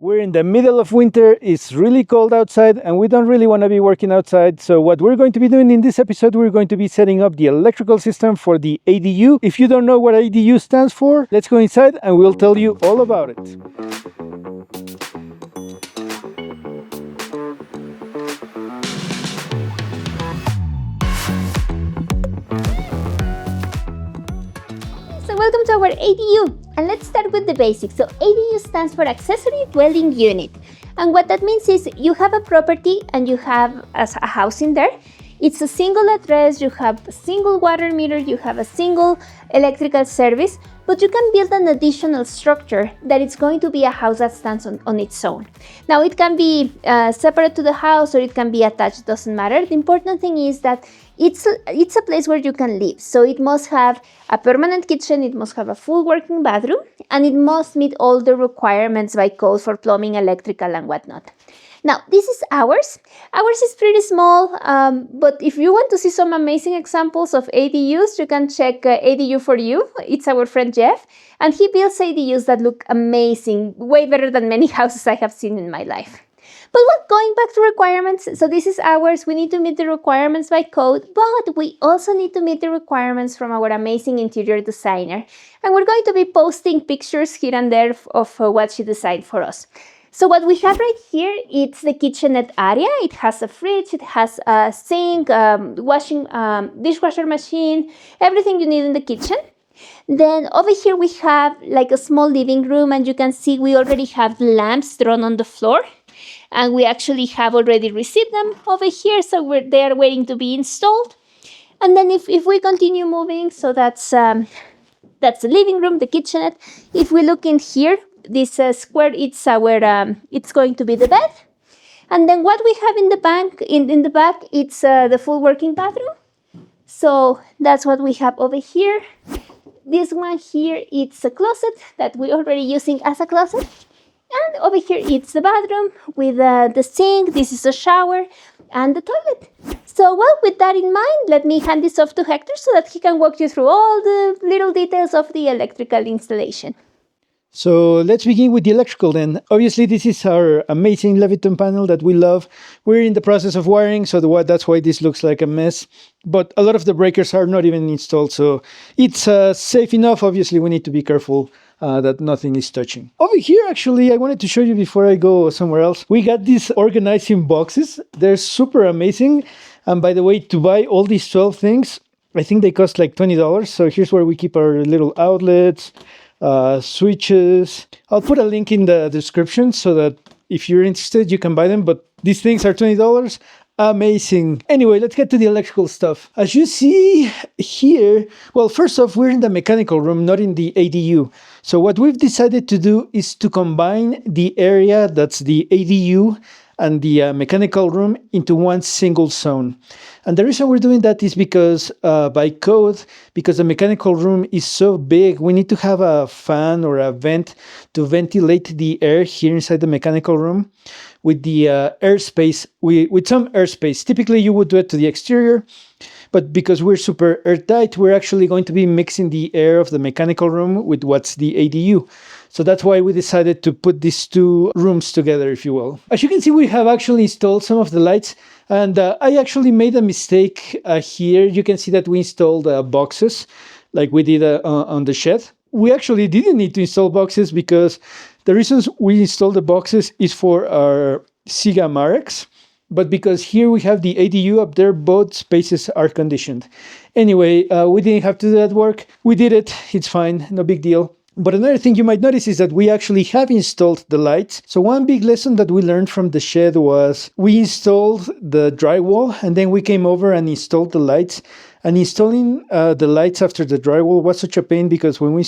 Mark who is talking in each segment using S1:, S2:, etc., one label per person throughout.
S1: We're in the middle of winter, it's really cold outside, and we don't really want to be working outside. So what we're going to be doing in this episode, we're going to be setting up the electrical system for the ADU. If you don't know what ADU stands for, let's go inside and we'll tell you all about it.
S2: So welcome to our ADU, and let's start with the basics. So ADU stands for Accessory Dwelling Unit, and what that means is you have a property and you have a house in there. It's a single address, you have a single water meter, you have a single electrical service, but you can build an additional structure that it's going to be a house that stands on its own. Now it can be separate to the house or it can be attached, doesn't matter. The important thing is that it's a place where you can live. So it must have a permanent kitchen, it must have a full working bathroom, and it must meet all the requirements by code for plumbing, electrical, and whatnot. Now, this is ours. Ours is pretty small, but if you want to see some amazing examples of ADUs, you can check ADU for You. It's our friend Jeff, and he builds ADUs that look amazing, way better than many houses I have seen in my life. But going back to requirements, so this is ours. We need to meet the requirements by code, but we also need to meet the requirements from our amazing interior designer. And we're going to be posting pictures here and there of what she designed for us. So what we have right here, it's the kitchenette area. It has a fridge, it has a sink, dishwasher machine, everything you need in the kitchen. Then over here we have like a small living room, and you can see we already have lamps thrown on the floor. And we actually have already received them over here, so they are waiting to be installed. And then if we continue moving, so that's the living room, the kitchenette. If we look in here, this square, it's it's going to be the bed. And then what we have in the back, it's the full working bathroom. So that's what we have over here. This one here, it's a closet that we're already using as a closet. And over here, it's the bathroom with the sink. This is a shower and the toilet. So, well, with that in mind, let me hand this off to Hector so that he can walk you through all the little details of the electrical installation.
S1: So let's begin with the electrical then. Obviously, this is our amazing Leviton panel that we love. We're in the process of wiring, so that's why this looks like a mess. But a lot of the breakers are not even installed, so it's safe enough. Obviously, we need to be careful that nothing is touching. Over here, actually, I wanted to show you before I go somewhere else. We got these organizing boxes. They're super amazing. And by the way, to buy all these 12 things, I think they cost like $20. So here's where we keep our little outlets, switches. I'll put a link in the description so that if you're interested, you can buy them. But these things are $20. Amazing. Anyway, let's get to the electrical stuff. As you see here, well, first off, we're in the mechanical room, not in the ADU. So what we've decided to do is to combine the area that's the ADU and the mechanical room into one single zone. And the reason we're doing that is because by code, because the mechanical room is so big, we need to have a fan or a vent to ventilate the air here inside the mechanical room with the airspace, with some airspace. Typically, you would do it to the exterior, but because we're super airtight, we're actually going to be mixing the air of the mechanical room with what's the ADU. So that's why we decided to put these two rooms together, if you will. As you can see, we have actually installed some of the lights, and I actually made a mistake here. You can see that we installed boxes like we did on the shed. We actually didn't need to install boxes because the reasons we installed the boxes is for our Siga Marex, but because here we have the ADU up there, both spaces are conditioned. Anyway, we didn't have to do that work. We did it. It's fine. No big deal. But another thing you might notice is that we actually have installed the lights. So one big lesson that we learned from the shed was we installed the drywall and then we came over and installed the lights. And installing the lights after the drywall was such a pain because when we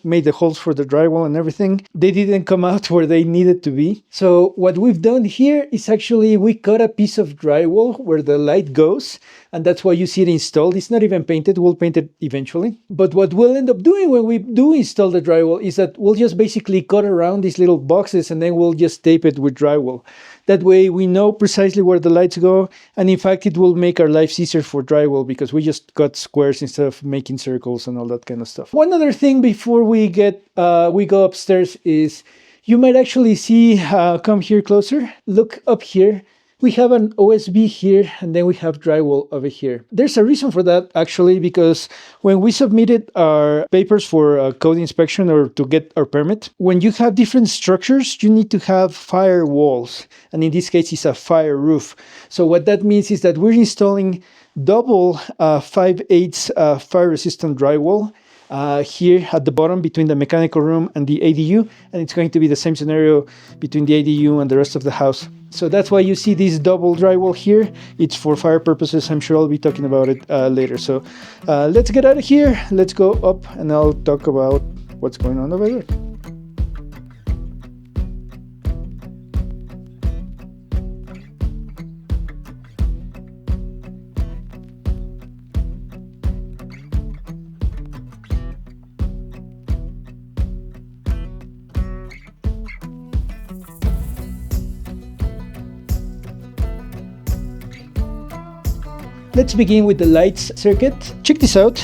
S1: made the holes for the drywall and everything, they didn't come out where they needed to be. So what we've done here is actually we cut a piece of drywall where the light goes, and that's why you see it installed. It's not even painted. We'll paint it eventually. But what we'll end up doing when we do install the drywall is that we'll just basically cut around these little boxes and then we'll just tape it with drywall. That way we know precisely where the lights go, and in fact it will make our lives easier for drywall because we just cut squares instead of making circles and all that kind of stuff. One other thing before we go upstairs is You might actually see, come here closer, look up here. We have an OSB here, and then we have drywall over here. There's a reason for that, actually, because when we submitted our papers for code inspection or to get our permit, when you have different structures, you need to have fire walls. And in this case, it's a fire roof. So what that means is that we're installing double 5/8 fire-resistant drywall here at the bottom between the mechanical room and the ADU, and it's going to be the same scenario between the ADU and the rest of the house. So that's why you see this double drywall here. It's for fire purposes. I'm sure I'll be talking about it later. So let's get out of here. Let's go up and I'll talk about what's going on over there. Let's begin with the lights circuit. Check this out.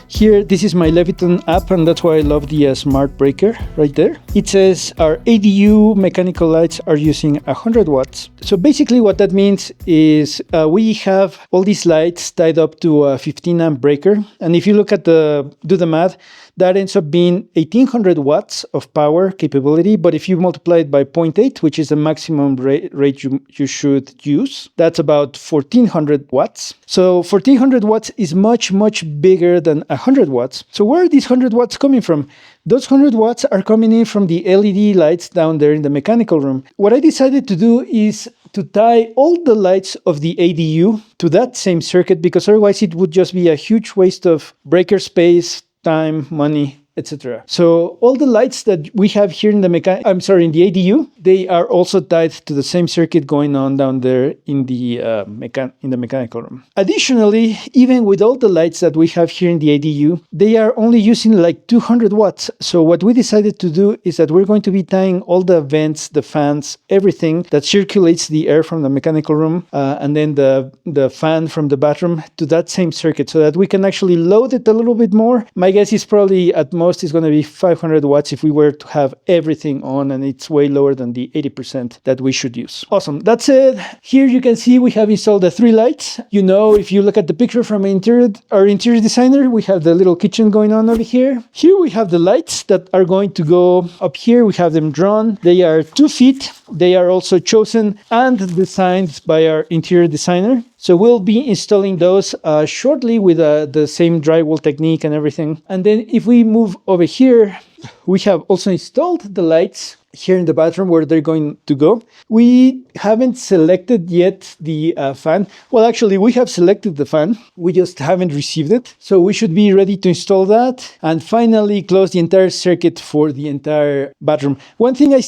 S1: Here, this is my Leviton app, and that's why I love the smart breaker right there. It says our ADU mechanical lights are using 100 watts. So basically what that means is we have all these lights tied up to a 15 amp breaker. And if you look at do the math, that ends up being 1800 watts of power capability. But if you multiply it by 0.8, which is the maximum rate you should use, that's about 1400 watts. So 1400 watts is much, much bigger than 100 watts. So where are these 100 watts coming from? Those 100 watts are coming in from the LED lights down there in the mechanical room. What I decided to do is to tie all the lights of the ADU to that same circuit, because otherwise it would just be a huge waste of breaker space, time, money, etc. So all the lights that we have here in the ADU, they are also tied to the same circuit going on down there in the mechanical room. Additionally, even with all the lights that we have here in the ADU, they are only using like 200 watts. So what we decided to do is that we're going to be tying all the vents, the fans, everything that circulates the air from the mechanical room, and then the fan from the bathroom to that same circuit, so that we can actually load it a little bit more. My guess is probably at most is going to be 500 watts if we were to have everything on, and it's way lower than the 80% that we should use. Awesome. That's it. Here you can see we have installed the 3 lights. You know, if you look at the picture from our interior designer, we have the little kitchen going on over here. Here we have the lights that are going to go up here. We have them drawn. They are 2 feet. They are also chosen and designed by our interior designer. So we'll be installing those shortly with the same drywall technique and everything. And then if we move over here, we have also installed the lights here in the bathroom where they're going to go. We haven't selected yet the fan. Well, actually, we have selected the fan. We just haven't received it. So we should be ready to install that and finally close the entire circuit for the entire bathroom. One thing I'm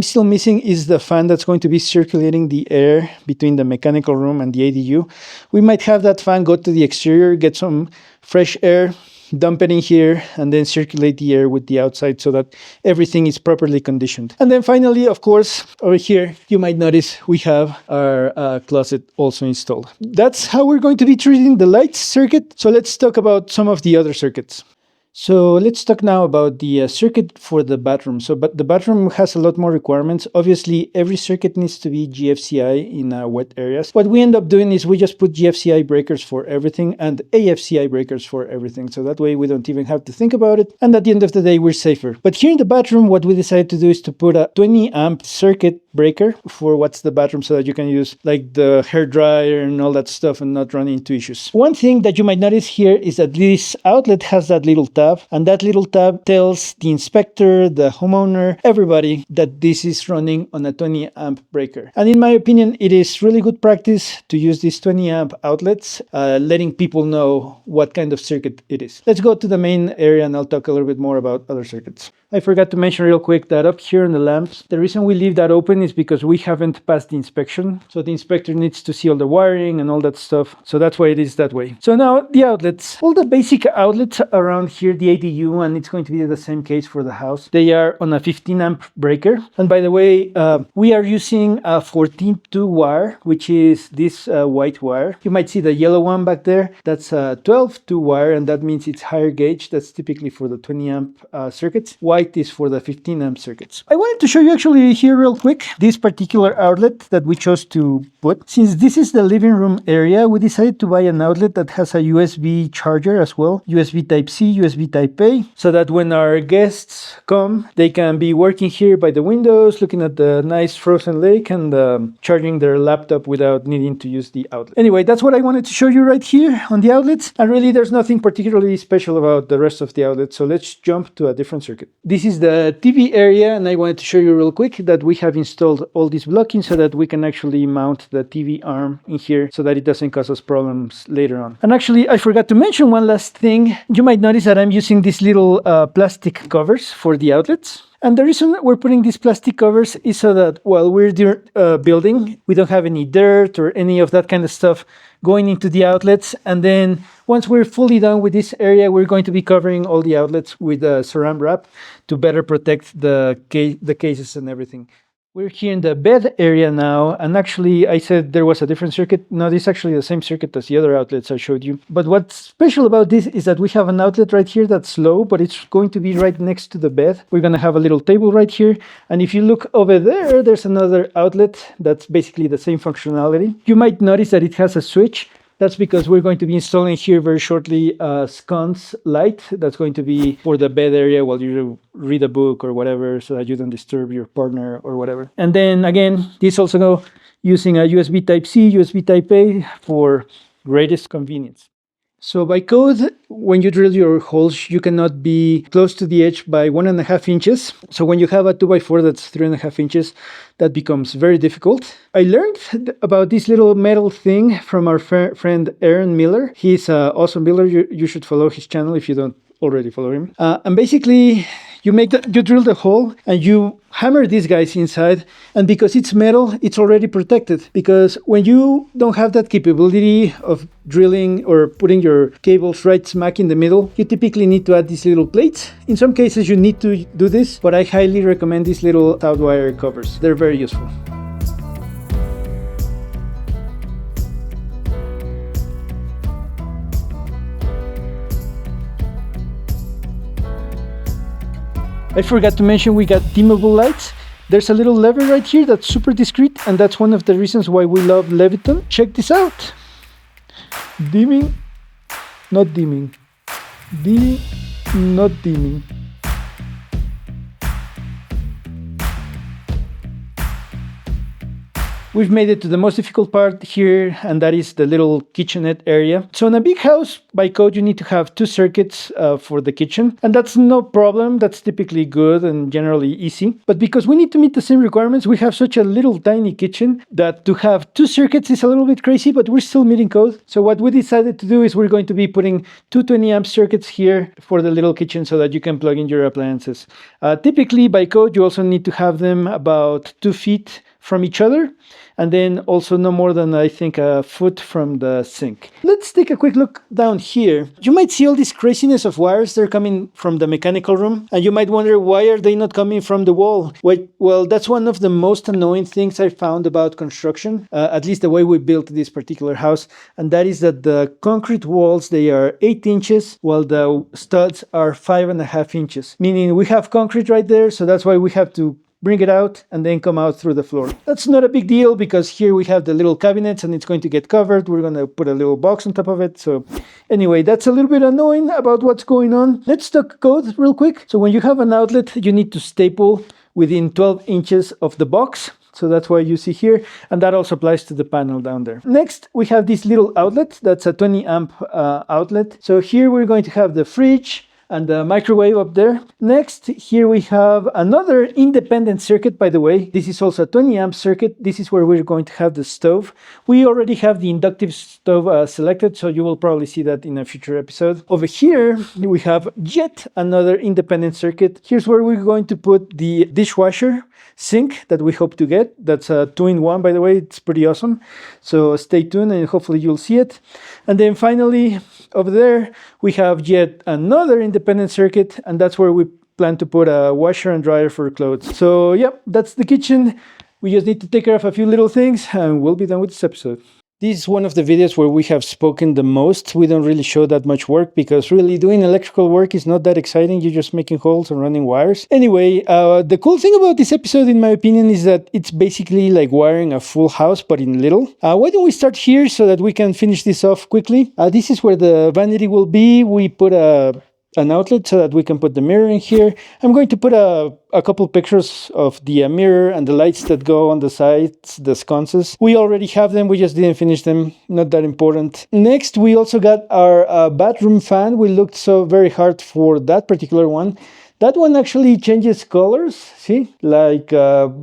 S1: still missing is the fan that's going to be circulating the air between the mechanical room and the ADU. We might have that fan go to the exterior, get some fresh air, dump it in here, and then circulate the air with the outside so that everything is properly conditioned. And then finally, of course, over here, you might notice we have our closet also installed. That's how we're going to be treating the lights circuit. So let's talk about some of the other circuits. So let's talk now about the circuit for the bathroom. But the bathroom has a lot more requirements. Obviously, every circuit needs to be GFCI in wet areas. What we end up doing is we just put GFCI breakers for everything and AFCI breakers for everything. So that way we don't even have to think about it. And at the end of the day, we're safer. But here in the bathroom, what we decided to do is to put a 20 amp circuit breaker for what's the bathroom so that you can use like the hair dryer and all that stuff and not run into issues. One thing that you might notice here is that this outlet has that little tab, and that little tab tells the inspector, the homeowner, everybody that this is running on a 20 amp breaker. And in my opinion, it is really good practice to use these 20 amp outlets, letting people know what kind of circuit it is. Let's go to the main area and I'll talk a little bit more about other circuits. I forgot to mention real quick that up here in the lamps, the reason we leave that open is because we haven't passed the inspection. So the inspector needs to see all the wiring and all that stuff. So that's why it is that way. So now the outlets, all the basic outlets around here, the ADU, and it's going to be the same case for the house. They are on a 15 amp breaker. And by the way, we are using a 14-2 wire, which is this white wire. You might see the yellow one back there. That's a 12-2 wire, and that means it's higher gauge. That's typically for the 20 amp circuits. Why white is for the 15 amp circuits. I wanted to show you actually here real quick this particular outlet that we chose to put. Since this is the living room area, we decided to buy an outlet that has a USB charger as well, USB Type-C, USB Type-A, so that when our guests come, they can be working here by the windows, looking at the nice frozen lake and charging their laptop without needing to use the outlet. Anyway, that's what I wanted to show you right here on the outlets, and really there's nothing particularly special about the rest of the outlets, so let's jump to a different circuit. This is the TV area, and I wanted to show you real quick that we have installed all this blocking so that we can actually mount the TV arm in here so that it doesn't cause us problems later on. And actually, I forgot to mention one last thing. You might notice that I'm using these little plastic covers for the outlets. And the reason we're putting these plastic covers is so that while we're building, we don't have any dirt or any of that kind of stuff going into the outlets. And then once we're fully done with this area, we're going to be covering all the outlets with Saran wrap to better protect the cases and everything. We're here in the bed area now, and actually I said there was a different circuit. No, this is actually the same circuit as the other outlets I showed you. But what's special about this is that we have an outlet right here that's low, but it's going to be right next to the bed. We're going to have a little table right here. And if you look over there, there's another outlet that's basically the same functionality. You might notice that it has a switch. That's because we're going to be installing here very shortly a sconce light that's going to be for the bed area while you read a book or whatever, so that you don't disturb your partner or whatever. And then again, this also go using a USB Type-C, USB Type-A for greatest convenience. So by code, when you drill your holes, you cannot be close to the edge by 1.5 inches. So when you have a 2x4 that's 3.5 inches, that becomes very difficult. I learned about this little metal thing from our friend Aaron Miller. He's an awesome builder. You should follow his channel if you don't already follow him. And basically, you drill the hole and you hammer these guys inside, and because it's metal, it's already protected. Because when you don't have that capability of drilling or putting your cables right smack in the middle, you typically need to add these little plates. In some cases you need to do this, but I highly recommend these little Southwire covers. They're very useful. I forgot to mention we got dimmable lights. There's a little lever right here that's super discreet, and that's one of the reasons why we love Leviton. Check this out. Dimming, not dimming. Dimming, not dimming. We've made it to the most difficult part here, and that is the little kitchenette area. So in a big house, by code, you need to have 2 circuits for the kitchen, and that's no problem. That's typically good and generally easy. But because we need to meet the same requirements, we have such a little tiny kitchen that to have 2 circuits is a little bit crazy, but we're still meeting code. So what we decided to do is we're going to be putting 2 20 amp circuits here for the little kitchen so that you can plug in your appliances. Typically, by code, you also need to have them about 2 feet from each other, and then also no more than, I think, a foot from the sink. Let's take a quick look down here. You might see all this craziness of wires. They're coming from the mechanical room, and you might wonder, why are they not coming from the wall? Well, that's one of the most annoying things I found about construction, at least the way we built this particular house, and that is that the concrete walls, they are 8 inches, while the studs are 5.5 inches, meaning we have concrete right there, so that's why we have to bring it out and then come out through the floor. That's not a big deal because here we have the little cabinets and it's going to get covered. We're going to put a little box on top of it. So anyway, that's a little bit annoying about what's going on. Let's talk code real quick. So when you have an outlet, you need to staple within 12 inches of the box. So that's why you see here, and that also applies to the panel down there. Next, we have this little outlet. That's a 20 amp outlet. So here we're going to have the fridge and the microwave up there. Next, here we have another independent circuit, by the way. This is also a 20 amp circuit. This is where we're going to have the stove. We already have the inductive stove selected, so you will probably see that in a future episode. Over here, we have yet another independent circuit. Here's where we're going to put the dishwasher sink that we hope to get. That's a 2-in-1, by the way. It's pretty awesome. So stay tuned and hopefully you'll see it. And then finally, over there, we have yet another independent circuit, and that's where we plan to put a washer and dryer for clothes. So yep, that's the kitchen. We just need to take care of a few little things and we'll be done with this episode. This is one of the videos where we have spoken the most. We don't really show that much work because really doing electrical work is not that exciting. You're just making holes and running wires. Anyway, the cool thing about this episode, in my opinion, is that it's basically like wiring a full house, but in little. Why don't we start here so that we can finish this off quickly? This is where the vanity will be. We put an outlet so that we can put the mirror in here. I'm going to put a couple pictures of the mirror and the lights that go on the sides, the sconces. We already have them, we just didn't finish them, not that important. Next, we also got our bathroom fan. We looked so very hard for that particular one. That one actually changes colors, see, like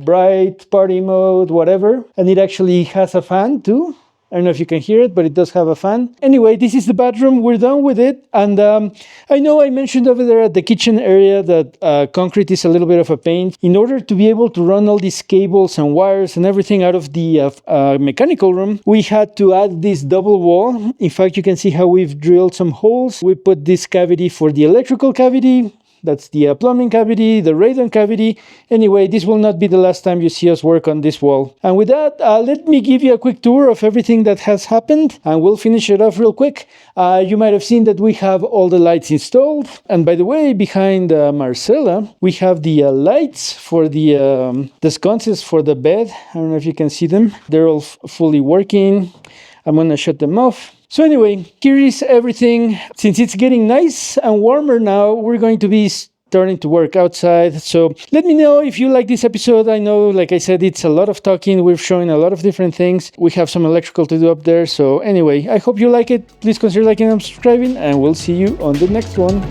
S1: bright, party mode, whatever. And it actually has a fan too. I don't know if you can hear it, but it does have a fan. Anyway, this is the bathroom. We're done with it. And I know I mentioned over there at the kitchen area that concrete is a little bit of a pain. In order to be able to run all these cables and wires and everything out of the mechanical room, we had to add this double wall. In fact, you can see how we've drilled some holes. We put this cavity for the electrical cavity. That's the plumbing cavity, the radon cavity. Anyway, this will not be the last time you see us work on this wall. And with that, let me give you a quick tour of everything that has happened, and we'll finish it off real quick. You might have seen that we have all the lights installed. And by the way, behind Marcela, we have the lights for the sconces for the bed. I don't know if you can see them. They're all fully working. I'm gonna shut them off. So anyway, here is everything. Since it's getting nice and warmer now, we're going to be starting to work outside. So let me know if you like this episode. I know, like I said, it's a lot of talking. We're showing a lot of different things. We have some electrical to do up there. So anyway, I hope you like it. Please consider liking and subscribing, and we'll see you on the next one.